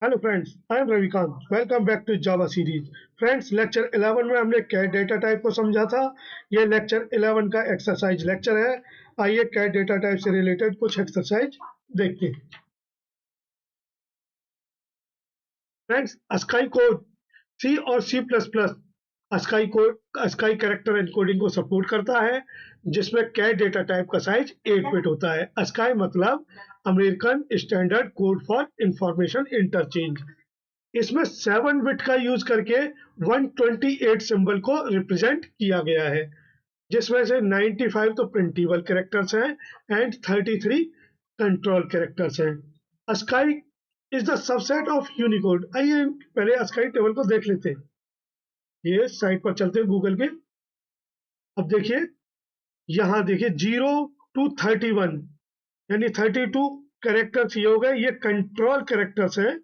Hello friends, I am Ravikant. Welcome back to Java series. Friends, lecture 11 में हमने cat data type को समझा था। ये लेक्चर 11 का एक्सरसाइज लेक्चर है। आइए कैट डेटा टाइप से रिलेटेड कुछ एक्सरसाइज देखते हैं। फ्रेंड्स, अस्काई कोड सी और C plus plus ASCII character encoding को सपोर्ट करता है, जिसमें कैट डेटा टाइप का साइज 8 बिट होता है। अस्काई मतलब American standard code for information interchange. इसमें 7 बिट का यूज करके 128 सिंबल को रिप्रेजेंट किया गया है, जिसमें से 95 तो प्रिंटेबल कैरेक्टर्स हैं एंड 33 कंट्रोल कैरेक्टर्स हैं। ASCII is the subset of Unicode. आइए पहले अस्काई टेबल को देख लेते हैं। ये साइट पर चलते हैं गूगल के। अब देखिए, यहाँ देखिए 0 to 31 यानी 32 कैरेक्टर्स ये हो गए। ये कंट्रोल कैरेक्टर्स हैं,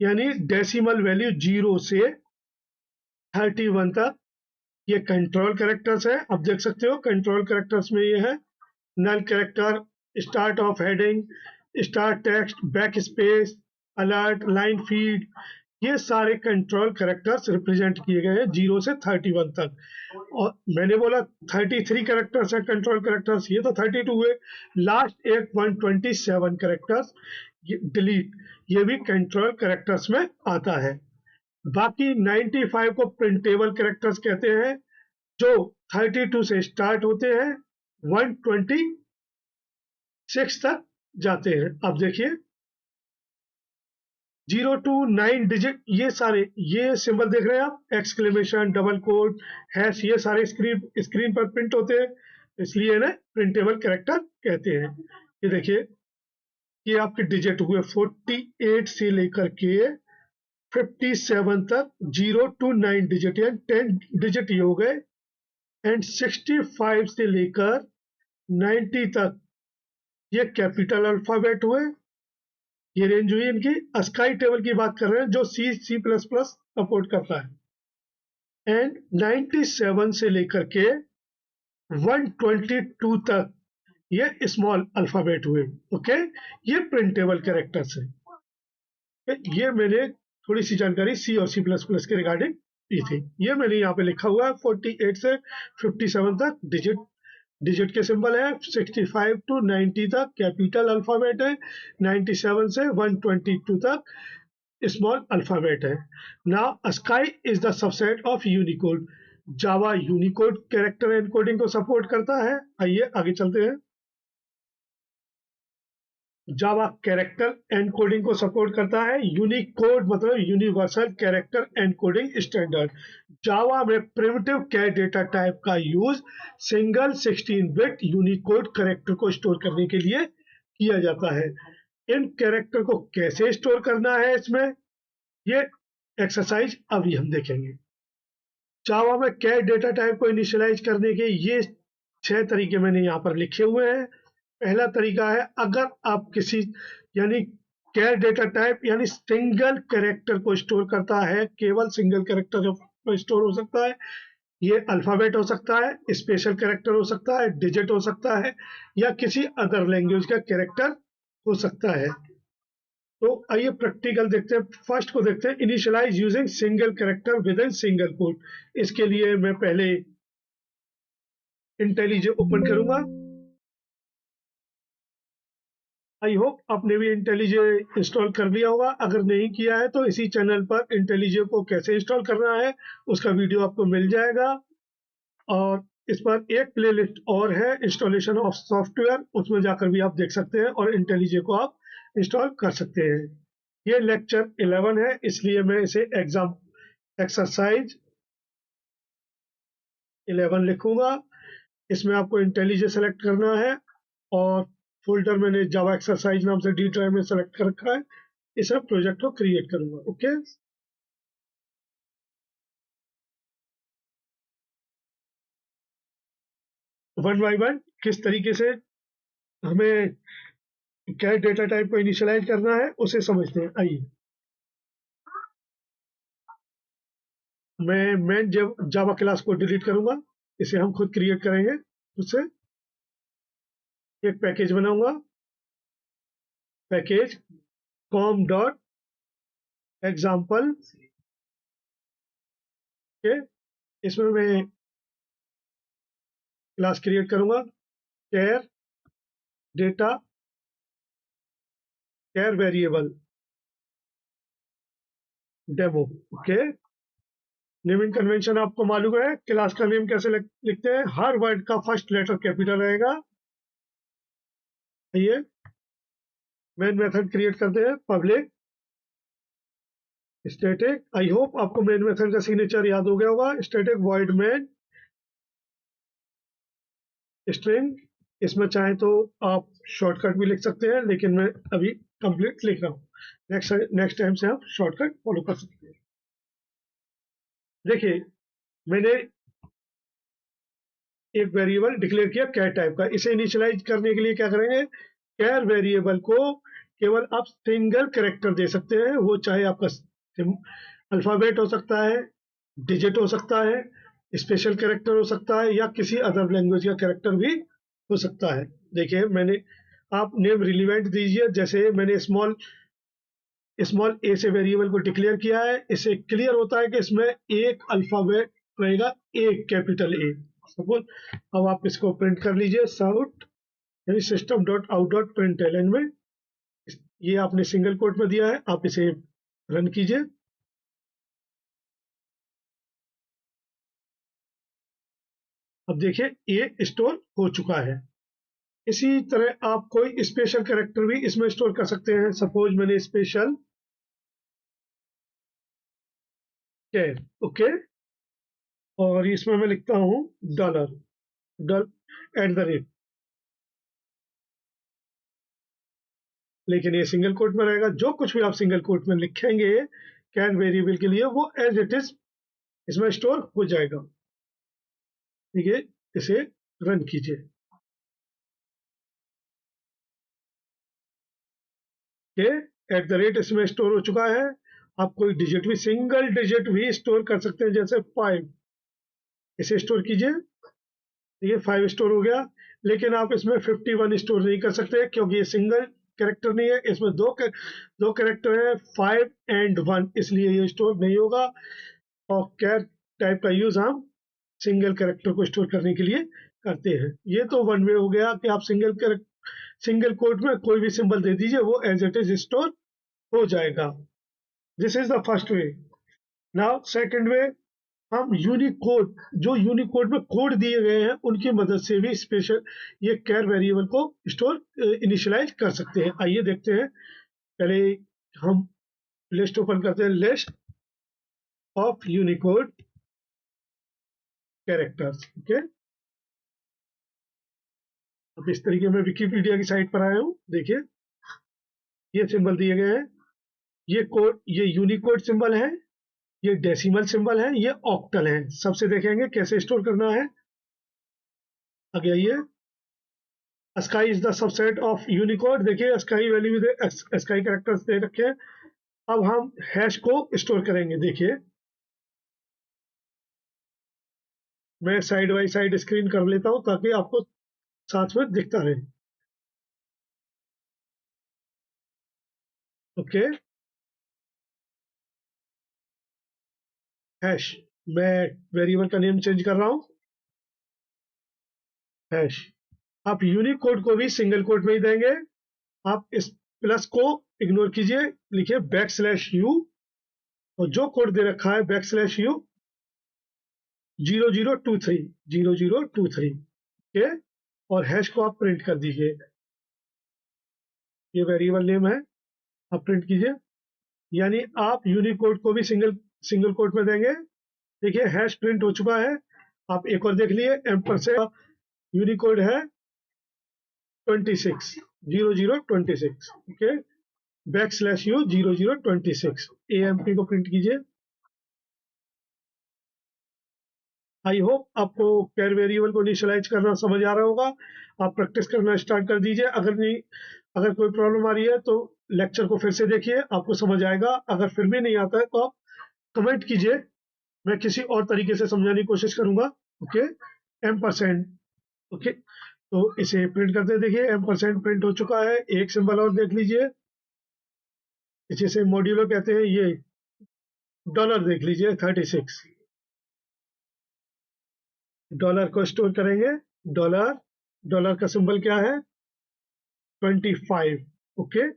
यानी डेसिमल वैल्यू 0 से 31 तक ये कंट्रोल कैरेक्टर्स है। अब देख सकते हो कंट्रोल कैरेक्टर्स में ये है null character, start of heading, start text, back space, alert, line feed. ये सारे कंट्रोल कैरेक्टर्स रिप्रेजेंट किए गए हैं 0 से 31 तक। और मैंने बोला 33 कैरेक्टर्स है कंट्रोल कैरेक्टर्स, ये तो 32 हुए। लास्ट एक 127 कैरेक्टर्स डिलीट, ये भी कंट्रोल कैरेक्टर्स में आता है। बाकी 95 को प्रिंटेबल कैरेक्टर्स कहते हैं, जो 32 से स्टार्ट होते हैं 126 तक जाते हैं। अब देखिए 0 to 9 डिजिट, ये सिंबल देख रहे हैं आप, एक्सक्लेमेशन, डबल कोड, हैश, ये सारे स्क्रीन स्क्रीन पर प्रिंट होते हैं, इसलिए इन्हें प्रिंटेबल कैरेक्टर कहते हैं। ये देखिए, ये आपके डिजिट हुए 48 से लेकर के 57 तक, 0 to 9 डिजिट यानी 10 डिजिट ये हो गए। एंड 65 से लेकर 90 तक ये कैपिटल अल्फाबेट हुए। ये रेंज हुई इनकी। अस्काई टेबल की बात कर रहे हैं जो सी सी प्लस प्लस सपोर्ट करता है। एंड 97 से लेकर के 122 तक ये स्मॉल अल्फाबेट हुए। ओके, ये प्रिंटेबल कैरेक्टर्स है। ये मैंने थोड़ी सी जानकारी सी और सी प्लस प्लस के रिगार्डिंग दी थी। ये मैंने यहाँ पे लिखा हुआ है 48 से 57 तक डिजिट डिजिट के सिंबल है। 65 to 90 तक कैपिटल अल्फाबेट है। 97 से 122 तक स्मॉल अल्फाबेट है। Now sky is the subset of Unicode. Java Unicode character encoding को सपोर्ट करता है। आइए आगे चलते हैं। जावा कैरेक्टर एनकोडिंग को सपोर्ट करता है। यूनिकोड मतलब यूनिवर्सल कैरेक्टर एनकोडिंग स्टैंडर्ड। जावा में प्रिमिटिव कैर डेटा टाइप का use single 16 bit Unicode character को स्टोर करने के लिए किया जाता है। इन कैरेक्टर को कैसे स्टोर करना है, इसमें ये एक्सरसाइज अभी हम देखेंगे। जावा में कैर डेटा टाइप को इनिशियलाइज करने के ये 6 तरीके मैंने यहाँ पर लिखे हुए हैं। पहला तरीका है, अगर आप किसी यानी कैर डेटा टाइप यानी सिंगल कैरेक्टर को स्टोर करता है, केवल सिंगल कैरेक्टर स्टोर हो सकता है। ये अल्फाबेट हो सकता है, स्पेशल कैरेक्टर हो सकता है, डिजिट हो सकता है, या किसी अदर लैंग्वेज का कैरेक्टर हो सकता है। तो आइए प्रैक्टिकल देखते हैं। फर्स्ट को देखते हैं, initialize using single character within single quote. इसके लिए मैं पहले इंटेलिजे ओपन करूंगा। आई होप आपने भी इंटेलिजे इंस्टॉल कर लिया होगा। अगर नहीं किया है तो इसी चैनल पर इंटेलिजे को कैसे इंस्टॉल करना है उसका वीडियो आपको मिल जाएगा। और इस पर एक प्लेलिस्ट और है, इंस्टॉलेशन ऑफ सॉफ्टवेयर, उसमें जाकर भी आप देख सकते हैं और इंटेलिजे को आप इंस्टॉल कर सकते हैं। ये लेक्चर 11 है, इसलिए मैं इसे एग्जाम एक्सरसाइज 11 लिखूंगा। इसमें आपको इंटेलिजे सेलेक्ट करना है और फोल्डर मैंने जावा एक्सरसाइज नाम से डी ड्राइव में सेलेक्ट कर रखा है। इस प्रोजेक्ट को क्रिएट करूंगा। ओके, वन बाय वन किस तरीके से हमें क्या डेटा टाइप को इनिशियलाइज करना है उसे समझते हैं। आइए, मैं जावा क्लास को डिलीट करूंगा, इसे हम खुद क्रिएट करेंगे। उससे एक पैकेज बनाऊंगा, पैकेज com एग्जाम्पल के, इसमें मैं क्लास क्रिएट करूंगा, char data char variable demo. Okay, naming convention आपको मालूम है, क्लास का नेम कैसे लिखते हैं, हर वर्ड का फर्स्ट लेटर कैपिटल रहेगा। ये मेन मेथड क्रिएट करते हैं, पब्लिक स्टैटिक, आई होप आपको मेन मेथड का सिग्नेचर याद हो गया होगा, स्टैटिक वॉइड मेन स्ट्रिंग। इसमें चाहे तो आप शॉर्टकट भी लिख सकते हैं, लेकिन मैं अभी कंप्लीट लिख रहा हूँ, नेक्स्ट टाइम से आप शॉर्टकट फॉलो कर सकते हैं। देखिए, मैंने एक वेरिएबल डिक्लेयर किया कैर टाइप का, इसे इनिशियलाइज करने के लिए क्या करेंगे, कैर वेरिएबल को केवल आप सिंगल कैरेक्टर दे सकते हैं, वो चाहे आपका अल्फाबेट हो सकता है, डिजिट हो सकता है, स्पेशल कैरेक्टर हो सकता है, या किसी अदर लैंग्वेज का कैरेक्टर भी हो सकता है। देखिए, मैंने आप नेम रिलीवेंट दीजिए, जैसे मैंने स्मॉल ए से वेरिएबल को डिक्लेयर किया है, इससे क्लियर होता है कि इसमें एक अल्फाबेट रहेगा, एक कैपिटल ए सपोज। अब आप इसको प्रिंट कर लीजिए, साउट यानी system dot out dot print l n में, ये आपने सिंगल कोट में दिया है, आप इसे रन कीजिए। अब देखिए ए स्टोर हो चुका है। इसी तरह आप कोई स्पेशल कैरेक्टर भी इसमें स्टोर कर सकते हैं, सपोज मैंने स्पेशल कैर, ओके, और इसमें मैं लिखता हूँ डॉलर $, लेकिन ये सिंगल कोट में रहेगा। जो कुछ भी आप सिंगल कोट में लिखेंगे कैर वेरिएबल के लिए, वो एज इट इज इसमें स्टोर हो जाएगा। ठीक है, इसे रन कीजिए। इसमें स्टोर हो चुका है। आप कोई डिजिट भी, सिंगल डिजिट भी स्टोर कर सकते हैं, जैसे 5, इसे स्टोर कीजिए, ये 5 स्टोर हो गया। लेकिन आप इसमें 51 स्टोर नहीं कर सकते, क्योंकि ये सिंगल कैरेक्टर नहीं है, इसमें दो कैरेक्टर है 5 एंड 1, इसलिए ये स्टोर नहीं होगा। और कैर टाइप का यूज हम सिंगल कैरेक्टर को स्टोर करने के लिए करते हैं। ये तो वन वे हो गया कि आप सिंगल कोड में कोई भी सिंबल दे दीजिए, वो एज इट इज स्टोर हो जाएगा। This is the first way. Now second वे, हम यूनिकोड, जो यूनिकोड में कोड दिए गए हैं, उनकी मदद से भी स्पेशल ये कैर वेरिएबल को स्टोर इनिशियलाइज कर सकते हैं। आइए देखते हैं। पहले हम लिस्ट ओपन करते हैं, list of Unicode characters. Okay, अब इस तरीके में विकिपीडिया की साइट पर आया हूँ। देखिए, ये सिंबल दिए गए हैं, ये यूनिकोड सिंबल है, ये डेसिमल सिंबल है, ये ऑक्टल है। सबसे देखेंगे कैसे स्टोर करना है। आगे आइए, ASCII is the subset of Unicode. देखिए, स्काई वैल्यू स्काई कैरेक्टर्स दे रखे हैं। अब हम हैश को स्टोर करेंगे। देखिए, मैं साइड बाई साइड स्क्रीन कर लेता हूं, ताकि आपको साथ में दिखता रहे। ओके, हैश, मैं वेरिएबल का नेम चेंज कर रहा हूं, हैश। आप यूनिक कोड को भी सिंगल कोड में ही देंगे। आप इस प्लस को इग्नोर कीजिए, लिखिए \u, और जो कोड दे रखा है \u 0023 के, और हैश को आप प्रिंट कर दीजिए। ये वेरिएबल नेम है, आप प्रिंट कीजिए। यानी आप यूनिकोड को भी सिंगल कोड में देंगे। देखिए, हैश प्रिंट हो चुका है। आप एक और देख लिए, एम्परसेंड यूनिकोड है 26 0026, ओके, \u 0026 AMP को प्रिंट कीजिए। आई होप आपको कैर वेरिएबल को इनिशियलाइज करना समझ आ रहा होगा। आप प्रैक्टिस करना स्टार्ट कर दीजिए। अगर कोई प्रॉब्लम आ रही है तो लेक्चर को फिर से देखिए, आपको समझ आएगा। अगर फिर भी नहीं आता है तो आप कमेंट कीजिए, मैं किसी और तरीके से समझाने की कोशिश करूंगा। ओके, %, ओके, तो इसे प्रिंट करते देखिए, %, प्रिंट हो चुका है। एक सिंबल और देख लीजिए, जिसे मॉड्यूलो कहते हैं, ये डॉलर देख लीजिए 36, डॉलर को स्टोर करेंगे, डॉलर, डॉलर का सिंबल क्या है 25, ओके,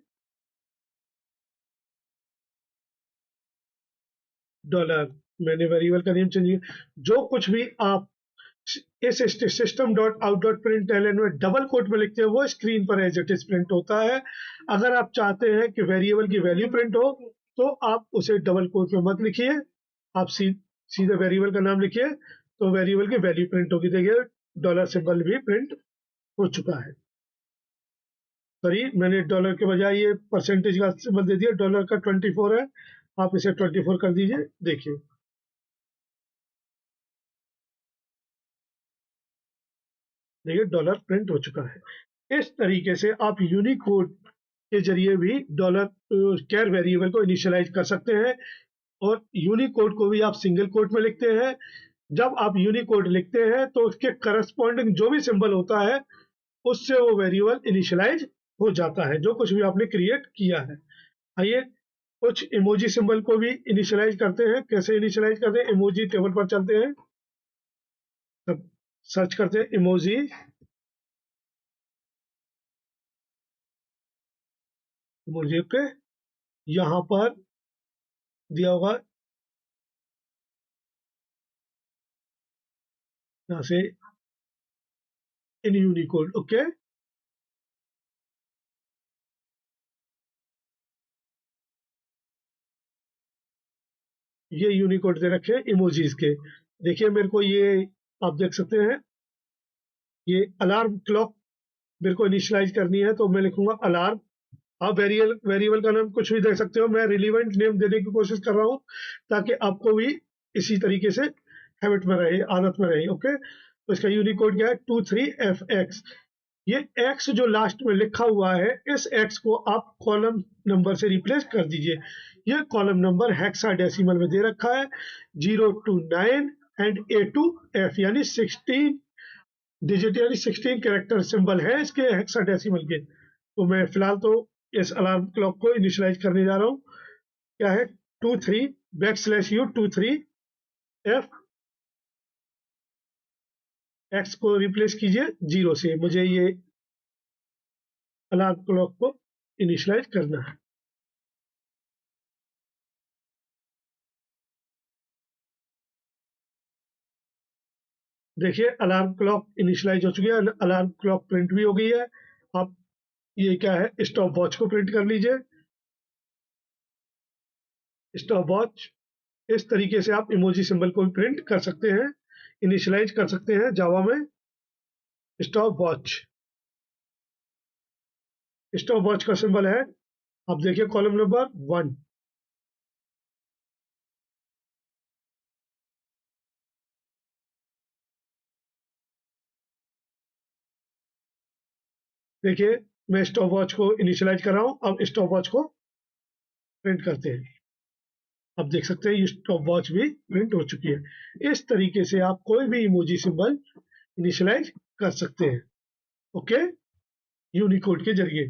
डॉलर। मैंने वेरिएबल का नेम चेंज किया। जो कुछ भी आप इस system dot out dot print L में डबल कोट में लिखते हैं वो स्क्रीन पर एज इट इज प्रिंट होता है। अगर आप चाहते हैं कि वेरिएबल की वैल्यू प्रिंट हो तो आप उसे डबल कोट में मत लिखिए, आप सीधे वेरिएबल का नाम लिखिए तो वेरिएबल की वैल्यू प्रिंट होगी। देखिए डॉलर सिंबल भी प्रिंट हो चुका है। सॉरी, मैंने डॉलर के बजाय ये परसेंटेज का सिंबल दे दिया, डॉलर का 24 है, आप इसे 24 कर दीजिए। देखिए देखिए डॉलर प्रिंट हो चुका है। इस तरीके से आप यूनिकोड के जरिए भी डॉलर कैर वेरिएबल को इनिशियलाइज कर सकते हैं, और यूनिकोड को भी आप सिंगल कोट में लिखते हैं। जब आप यूनिकोड लिखते हैं तो उसके करस्पॉन्डिंग जो भी सिंबल होता है उससे वो वेरिएबल इनिशियलाइज हो जाता है, जो कुछ भी आपने क्रिएट किया है। आइए कुछ इमोजी सिंबल को भी इनिशियलाइज करते हैं। कैसे इनिशियलाइज करते हैं, इमोजी टेबल पर चलते हैं, तब सर्च करते हैं इमोजी, इमोजी के यहाँ पर दिया होगा, यहाँ से इन यूनिकोड, ओके। ये यूनिकोड दे रखे हैं इमोजीज के। देखिए मेरे को ये, आप देख सकते हैं, ये अलार्म क्लॉक मेरे को इनिशियलाइज करनी है तो मैं लिखूंगा अलार्म। आप वेरिएबल का नाम कुछ भी दे सकते हो, मैं रिलीवेंट नेम देने की कोशिश कर रहा हूँ ताकि आपको भी इसी तरीके से हैबिट में रहे, आदत में रहे, ओके। तो इसका यूनिकोड क्या है 23FX। ये एक्स जो लास्ट में लिखा हुआ है, इस एक्स को आप कॉलम नंबर से रिप्लेस कर दीजिए। ये कॉलम नंबर हेक्साडेसिमल में दे रखा है 0 to 9 and A to F, यानी 16 डिजिट यानी 16 कैरेक्टर सिंबल है इसके हेक्साडेसिमल के। तो मैं फिलहाल तो इस अलार्म क्लॉक को इनिशियलाइज करने जा रहा हूँ। क्या है 23/U23F, एक्स को रिप्लेस कीजिए 0 से। मुझे ये अलार्म क्लॉक को इनिशियलाइज करना है। देखिए अलार्म क्लॉक इनिशियलाइज हो चुकी है, अलार्म क्लॉक प्रिंट भी हो गई है। आप ये क्या है स्टॉप वॉच को प्रिंट कर लीजिए, स्टॉप वॉच। इस तरीके से आप इमोजी सिंबल को भी प्रिंट कर सकते हैं, इनिशियलाइज कर सकते हैं जावा में। स्टॉप वॉच, स्टॉप वॉच का सिंबल है, आप देखिए कॉलम नंबर 1। देखिए मैं स्टॉप वॉच को इनिशियलाइज कर रहा हूँ, अब स्टॉप वॉच को प्रिंट करते हैं। आप देख सकते हैं ये स्टॉप वॉच भी प्रिंट हो चुकी है। इस तरीके से आप कोई भी इमोजी सिंबल इनिशियलाइज कर सकते हैं, ओके, यूनिकोड के जरिए।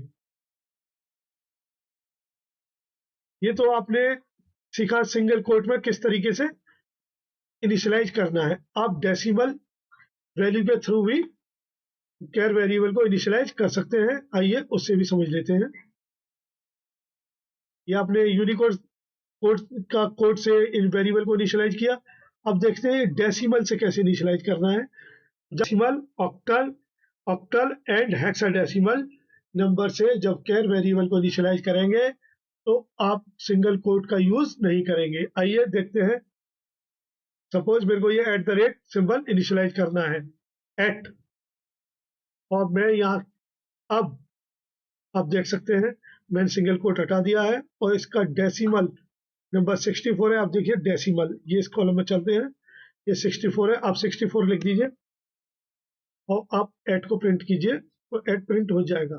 ये तो आपने सीखा सिंगल कोट में किस तरीके से इनिशियलाइज करना है। आप डेसिमल वैल्यू के थ्रू भी कैर वेरिएबल को इनिशियलाइज कर सकते हैं। आइए उससे भी समझ लेते हैं। ये आपने यूनिकोड कोड का कोड से इन वेरिएबल को इनिशियलाइज किया। अब देखते हैं डेसिमल से कैसे इनिशियलाइज करना है। Decimal, octal, octal and hexadecimal number से जब कैर वेरिएबल को इनिशियलाइज करेंगे तो आप सिंगल कोट का यूज नहीं करेंगे। आइए देखते हैं। सपोज मेरे को ये at the rate symbol initialize करना है, एट, और मैं यहाँ, अब आप देख सकते हैं मैंने सिंगल कोट हटा दिया है और इसका डेसिमल नंबर 64 है। आप देखिए डेसिमल, ये इस कॉलम में चलते हैं, ये 64 है, आप 64 लिख दीजिए और आप एट को प्रिंट कीजिए तो एट प्रिंट हो जाएगा,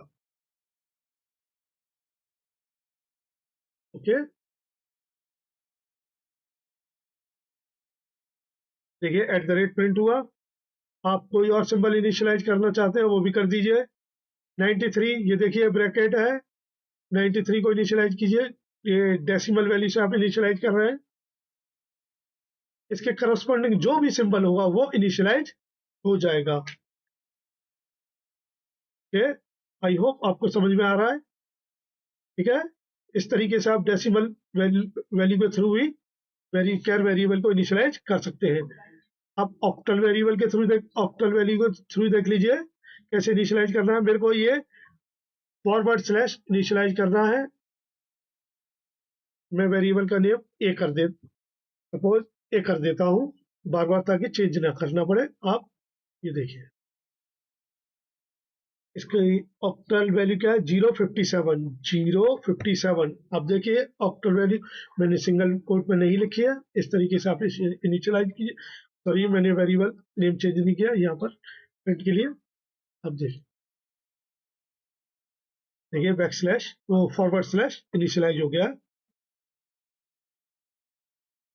ओके। देखिए एट द रेट प्रिंट हुआ। आप कोई और सिंबल इनिशियलाइज करना चाहते हैं वो भी कर दीजिए। 93, ये देखिए ब्रैकेट है, 93 को इनिशियलाइज कीजिए। ये डेसिमल वैल्यू से आप इनिशियलाइज कर रहे हैं, इसके करस्पॉन्डिंग जो भी सिंबल होगा वो इनिशियलाइज हो जाएगा। ओके, आई होप आपको समझ में आ रहा है। ठीक है, इस तरीके से आप डेसिमल वैल्यू के थ्रू भी कैर वेरिएबल को इनिशियलाइज कर सकते हैं। अब ऑक्टल वेरिएबल के थ्रू ऑक्टल वैल्यू के थ्रू देख लीजिए कैसे इनिशियलाइज करना है। मेरे को ये फॉरवर्ड स्लैश इनिशियलाइज करना है। मैं वेरिएबल का नेम ए कर दे सपोज ए कर देता हूँ बार बार, ताकि चेंज ना करना पड़े। आप ये देखिए, इसकी ऑक्टल वैल्यू क्या है, 057 057। अब देखिए ऑक्टल वैल्यू मैंने सिंगल कोट में नहीं लिखी है, इस तरीके से आप इसे इनिशियलाइज कीजिए। सॉरी, मैंने वेरिएबल नेम चेंज नहीं किया यहाँ पर प्रिंट के लिए। अब देखिए बैक स्लैश वो फॉरवर्ड स्लैश इनिशियलाइज हो गया।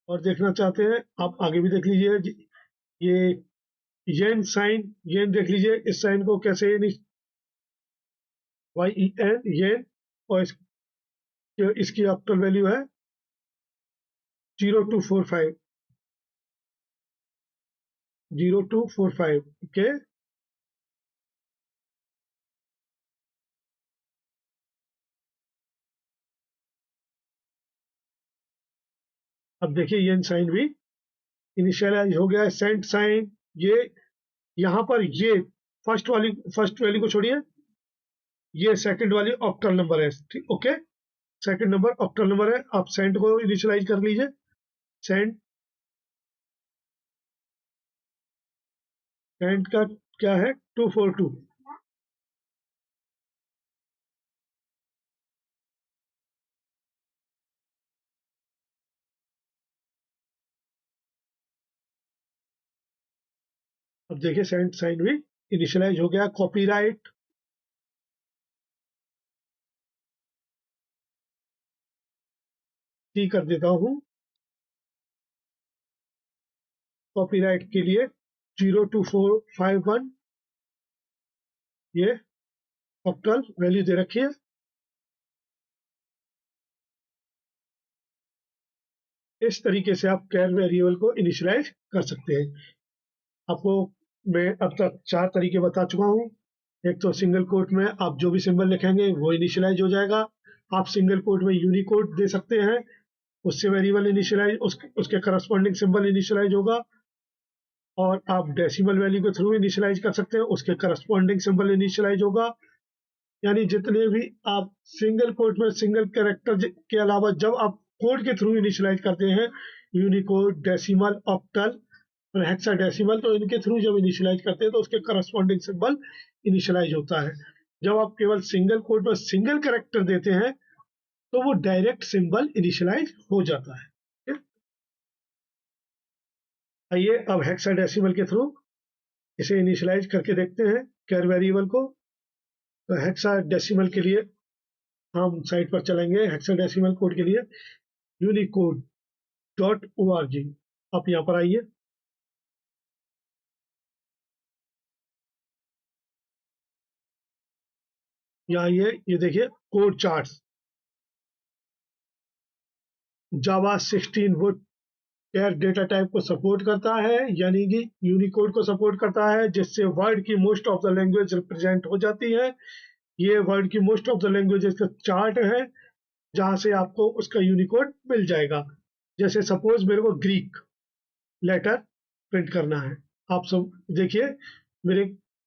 और देखना चाहते हैं आप आगे भी देख लीजिए, ये येन साइन, येन देख लीजिए इस साइन को कैसे, वाई ई एन येन, और इसकी ऑक्टल वैल्यू है 0245 0245। ओके, अब देखिए येन साइन भी इनिशियलाइज हो गया है। सेंट साइन, ये यहाँ पर ये फर्स्ट वैल्यू को छोड़िए, ये सेकंड वाली ऑक्टल नंबर है। ठीक, okay, second number octal number है। आप सेंट को इनिशियलाइज कर लीजिए। सेंट सेंट का क्या है, 242। अब देखिए सेंट साइन भी इनिशियलाइज हो गया। कॉपीराइट सी कर देता हूँ। कॉपीराइट के लिए 02451 ये ऑक्टल वैल्यू दे रखी है। इस तरीके से आप कैर वेरिएबल को इनिशियलाइज कर सकते हैं। आपको मैं अब तक 4 तरीके बता चुका हूँ। एक तो सिंगल कोट में आप जो भी सिंबल लिखेंगे वो इनिशियलाइज हो जाएगा। आप सिंगल कोट में यूनिकोड दे सकते हैं, उससे वेरिएबल इनिशियलाइज उसके करस्पॉन्डिंग सिंबल इनिशियलाइज होगा। और आप डेसिमल वैल्यू के थ्रू इनिशियलाइज कर सकते हैं, उसके करस्पॉन्डिंग सिंबल इनिशियलाइज होगा। यानी जितने भी आप सिंगल कोट में सिंगल कैरेक्टर के अलावा जब आप कोड के थ्रू इनिशियलाइज करते हैं, यूनिकोड, डेसिमल, ऑक्टल और हेक्साडेसिमल, तो इनके थ्रू जब इनिशियलाइज करते हैं तो उसके करस्पॉन्डिंग सिंबल इनिशियलाइज होता है। जब आप केवल सिंगल कोड में सिंगल कैरेक्टर देते हैं तो वो डायरेक्ट सिंबल इनिशियलाइज हो जाता है। ठीक है? आइए अब हेक्साडेसिमल के थ्रू इसे इनिशियलाइज करके देखते हैं कैर वेरिएबल को। तो हेक्साडेसिमल के लिए हम साइट पर चलेंगे। हेक्साडेसिमल कोड के लिए unicode.org, आप यहाँ पर आइए। यहाँ आइए, ये देखिए कोड चार्ट्स। जावा 16 वो कैर डेटा टाइप को सपोर्ट करता है, यानी कि यूनिकोड को सपोर्ट करता है, जिससे वर्ड की most of the language represent हो जाती है। ये वर्ड की मोस्ट ऑफ द लैंग्वेजेस का चार्ट है, जहां से आपको उसका यूनिकोड मिल जाएगा। जैसे सपोज मेरे को ग्रीक लेटर प्रिंट करना है, आप सब देखिए मेरे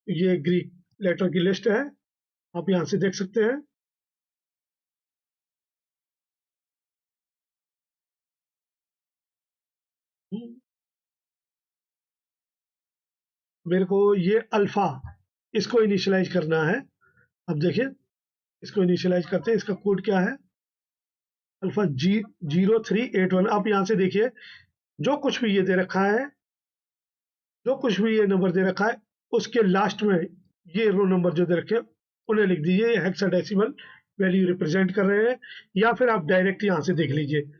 ये ग्रीक लेटर की लिस्ट है, आप यहाँ से देख सकते हैं। मेरे को ये अल्फा, इसको इनिशियलाइज करना है। अब देखिए इसको इनिशियलाइज करते हैं। इसका कोड क्या है, अल्फा जी 0381। आप यहाँ से देखिए जो कुछ भी ये दे रखा है, जो कुछ भी ये नंबर दे रखा है, उसके लास्ट में ये रो नंबर जो दे रखे हैं उन्हें लिख दीजिए। ये हेक्साडेसिमल वैल्यू रिप्रेजेंट कर रहे हैं। या फिर आप डायरेक्ट यहाँ से देख लीजिए,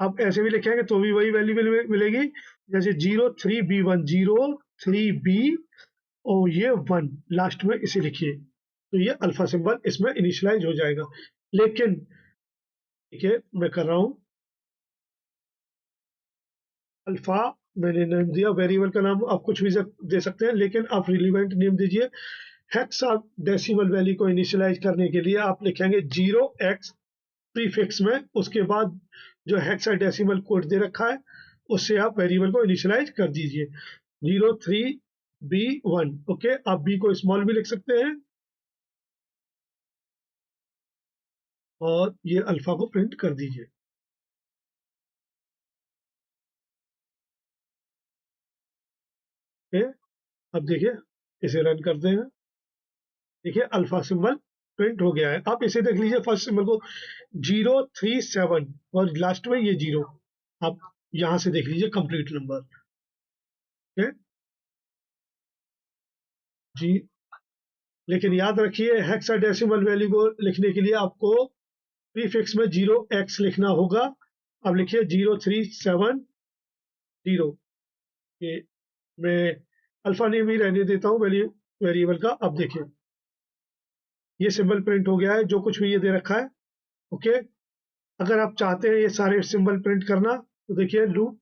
आप ऐसे भी लिखेंगे तो भी वही वैल्यू मिलेगी। जैसे 03B1 03B और ये 1 लास्ट में इसे लिखिए, तो ये अल्फा सिंबल इसमें इनिशियलाइज हो जाएगा। लेकिन देखिए मैं कर रहा हूँ, अल्फा मैंने नेम दिया, वेरिएबल का नाम आप कुछ भी दे सकते हैं, लेकिन आप रिलीवेंट नेम दीजिए। हेक्सा डेसिमल वैल्यू को इनिशियलाइज करने के लिए आप लिखेंगे 0x प्रीफिक्स में, उसके बाद जो हेक्सा डेसिमल कोड दे रखा है उससे आप वेरिएबल को इनिशियलाइज कर दीजिए। 03B1, okay. आप बी को स्मॉल भी लिख सकते हैं और ये अल्फा को प्रिंट कर दीजिए। ओके, अब देखिए इसे रन करते हैं। देखिए अल्फा सिंबल प्रिंट हो गया है। आप इसे देख लीजिए, फर्स्ट सिंबल को 037 और लास्ट में ये 0, आप यहां से देख लीजिए कंप्लीट नंबर। ओके जी, लेकिन याद रखिए हेक्साडेसिमल वैल्यू को लिखने के लिए आपको प्रीफिक्स में 0x लिखना होगा। अब लिखिए 0370। ये मैं अल्फा नेम ही रहने देता हूँ वैल्यू वेरिएबल का। अब देखिए ये सिंबल प्रिंट हो गया है, जो कुछ भी ये दे रखा है। ओके, अगर आप चाहते हैं ये सारे सिंबल प्रिंट करना तो देखिए लूप,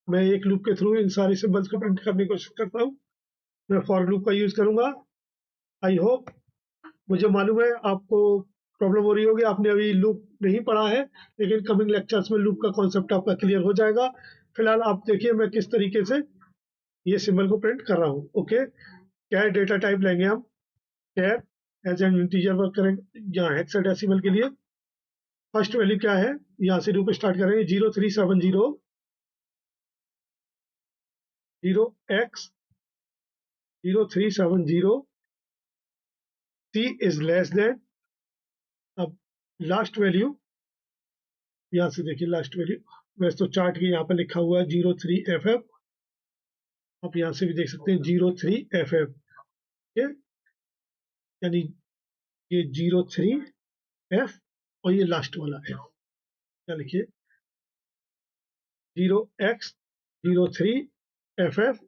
मैं एक लूप के थ्रू इन सारे सिंबल्स को प्रिंट करने की कोशिश करता हूँ। मैं फॉर लूप का यूज करूंगा। आई होप, मुझे मालूम है आपको प्रॉब्लम हो रही होगी, आपने अभी लूप नहीं पढ़ा है, लेकिन कमिंग लेक्चर्स में लूप का कॉन्सेप्ट आपका क्लियर हो जाएगा। फिलहाल आप देखिए मैं किस तरीके से ये सिंबल को प्रिंट कर रहा हूँ। ओके, कैर डेटा टाइप लेंगे हम, कैर एज एन इंटीजर वर्क करेंगे यहाँ हेक्साडेसिमल के लिए। फर्स्ट वैल्यू क्या है, यहाँ से लूप स्टार्ट करेंगे 0370 0x 0370 c is less than. अब लास्ट वैल्यू यहाँ से देखिए, लास्ट वैल्यू वैसे तो चार्ट के यहाँ पर लिखा हुआ है 03FF, आप यहाँ से भी देख सकते हैं 03FF, यानी ये 03F और ये लास्ट वाला F। क्या लिखिए 0x 03FF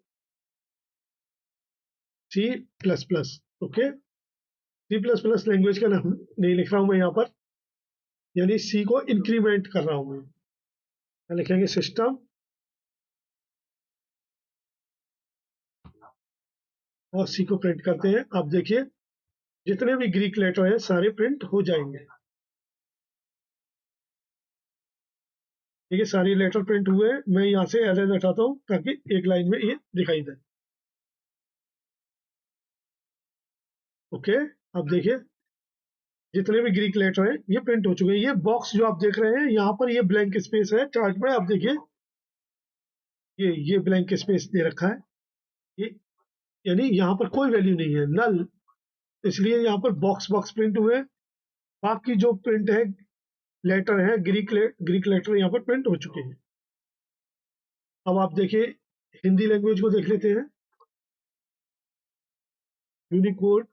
C++। Okay, C++ language का नाम नहीं लिख रहा हूँ मैं यहाँ पर, यानी C को इंक्रीमेंट कर रहा हूँ मैं। क्या लिखेंगे सिस्टम और C को प्रिंट करते हैं। आप देखिए जितने भी ग्रीक लेटर हैं सारे प्रिंट हो जाएंगे। देखिए सारे लेटर प्रिंट हुए। मैं यहाँ से एरर हटाता हूँ ताकि एक लाइन में ये दिखाई दे। ओके, अब देखिए जितने भी ग्रीक लेटर हैं ये प्रिंट हो चुके हैं। ये बॉक्स जो आप देख रहे हैं यहाँ पर ये ब्लैंक स्पेस है चार्ट में, आप देखिए ये ब्लैंक स्पेस दे रखा है, ये यानी यहाँ पर कोई वैल्यू नहीं है, नल। इसलिए यहाँ पर बॉक्स बॉक्स प्रिंट हुए। बाकी जो प्रिंट है लेटर है ग्रीक लेटर यहाँ पर प्रिंट हो चुके हैं। अब आप देखिए हिंदी लैंग्वेज को देख लेते हैं। यूनिकोड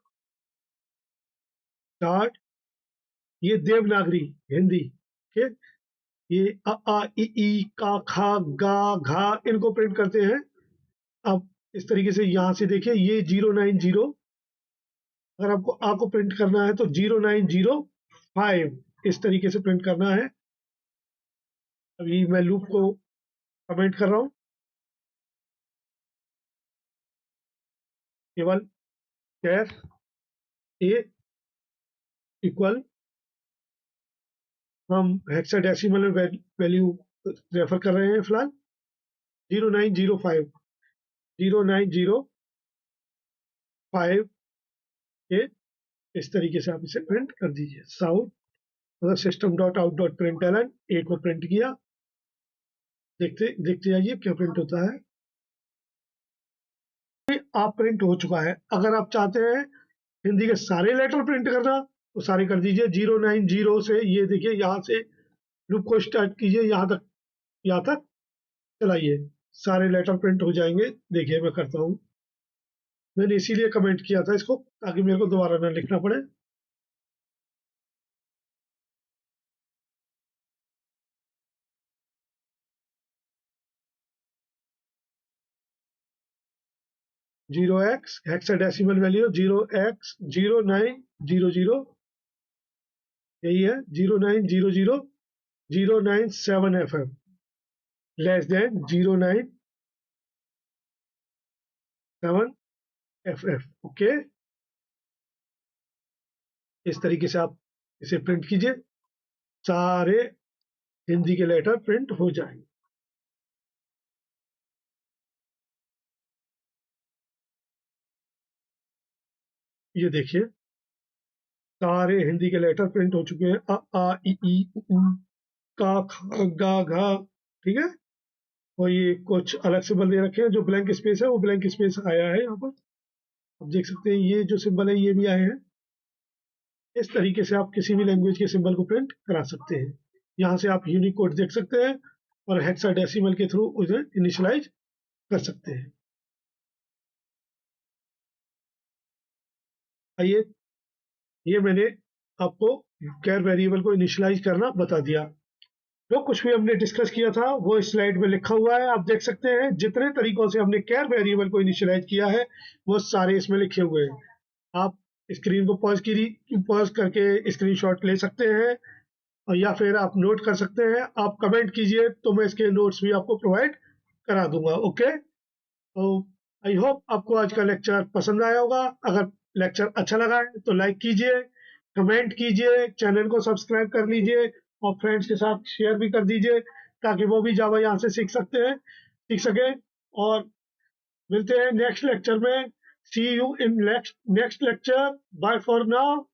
चार्ट, ये देवनागरी हिंदी के, ये अ आ इ ई का खा गा घा इनको प्रिंट करते हैं। अब इस तरीके से यहाँ से देखिए ये 090, अगर आपको आ को प्रिंट करना है तो 0905 इस तरीके से प्रिंट करना है। अभी मैं लूप को कमेंट कर रहा हूँ, केवल कैर ए इक्वल, हम हेक्साडेसिमल वैल्यू रेफर कर रहे हैं फिलहाल 0905 0905 के, इस तरीके से आप इसे प्रिंट कर दीजिए। साउट मतलब system dot out dot print L A को प्रिंट किया। देखते देखते जाइए क्या प्रिंट होता है। आप प्रिंट हो चुका है। अगर आप चाहते हैं हिंदी के सारे लेटर प्रिंट करना तो सारे कर दीजिए। 090 से ये देखिए यहाँ से लूप को स्टार्ट कीजिए, यहाँ तक चलाइए, सारे लेटर प्रिंट हो जाएंगे। देखिए मैं करता हूँ, मैंने इसीलिए कमेंट किया था इसको ताकि मेरे को दोबारा ना लिखना पड़े। 0x हेक्साडेसिमल वैल्यू 0x 0900, यही है 0900 097FF। Less than 097 okay. इस तरीके से आप इसे प्रिंट कीजिए, सारे हिंदी के लेटर प्रिंट हो जाएंगे। ये देखिए सारे हिंदी के लेटर प्रिंट हो चुके हैं, अ आ इ ई उ ऊ, का ख गा घा, ठीक है। और ये कुछ अलग सिंबल दे रखे हैं, जो ब्लैंक स्पेस है वो ब्लैंक स्पेस आया है यहाँ पर, आप देख सकते हैं। ये जो सिंबल है ये भी आए हैं। इस तरीके से आप किसी भी लैंग्वेज के सिंबल को प्रिंट करा सकते हैं। यहाँ से आप यूनिक कोड देख सकते हैं और हेक्साडेसिमल के थ्रू उसे इनिशियलाइज कर सकते हैं। आइए, ये मैंने आपको कैर वेरिएबल को इनिशियलाइज करना बता दिया। जो कुछ भी हमने डिस्कस किया था वो इस स्लाइड में लिखा हुआ है, आप देख सकते हैं। जितने तरीकों से हमने कैर वेरिएबल को इनिशियलाइज किया है वो सारे इसमें लिखे हुए हैं। आप स्क्रीन को पॉज करके स्क्रीनशॉट ले सकते हैं, और या फिर आप नोट कर सकते हैं। आप कमेंट कीजिए तो मैं इसके नोट्स भी आपको प्रोवाइड करा दूंगा। ओके, तो आई होप आपको आज का लेक्चर पसंद आया होगा। अगर लेक्चर अच्छा लगा है तो लाइक कीजिए, कमेंट कीजिए, चैनल को सब्सक्राइब कर लीजिए और फ्रेंड्स के साथ शेयर भी कर दीजिए, ताकि वो भी जावा यहाँ से सीख सके। और मिलते हैं नेक्स्ट लेक्चर में। See you in next lecture. Bye for now.